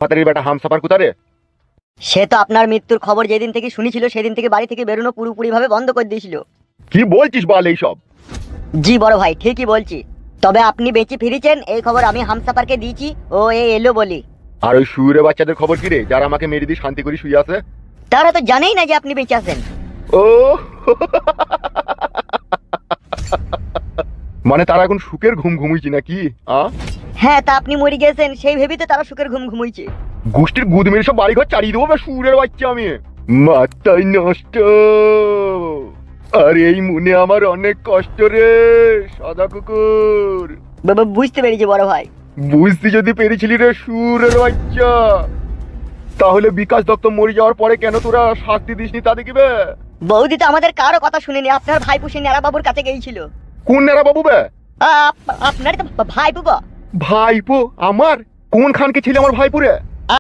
ফাতারির বেটা হামসাপার কোথারে? সে তো আপনার মৃত্যুর খবর যেদিন থেকে শুনেছিল সেদিন থেকে বাড়ি থেকে বেরোনো পুরোপুরি ভাবে বন্ধ করে দিয়েছিল। কি বলছিস বল এইসব? জি বড় ভাই, ঠিকই বলছি। তবে আপনি বেঁচে ফিরেছেন এই খবর আমি হামসাপারকে দিয়েছি, ও এলো বলি। আর ওই শুয়োরে বাচ্চাদের খবর কি রে, যারা আমাকে মেরে দিয়ে শান্তি করে শুয়ে আছে? তারা তো জানেই না যে আপনি বেঁচে আছেন। ও মানে তারা এখন সুখের ঘুম ঘুমুইছি নাকি? হ্যাঁ, তা আপনি মরে গেছেন সেই ভেবেই তো তারা সুখের ঘুম ঘুমুইছে। গোষ্ঠীর গুদ মেরে সব বাড়ি ঘর চালিয়ে দেবো বা শুয়োরের বাচ্চা আমি। মাথায় নষ্ট। আর এই মনে আমার অনেক কষ্ট রে সাদা কুকুর। বাবা, বুঝতে পেরেছি বড় ভাই। বুঝতে যদি পেরেছিলি রে শুয়োরের বাচ্চা, তাহলে বিকাশ দত্ত মরে যাওয়ার পরে কেন তোরা শাস্তি দিসনি তা দেখিবে? বৌদি তো আমাদের কারো কথা শুনেনি, আপনার ভাইপো সে নেড়া বাবুর কাছে গিয়েছিল। কোন নেরা বাবু বে? আপনার তো ভাইপো গো। ভাইপো আমার? কোন খানকে ছিল আমার ভাইপুরে?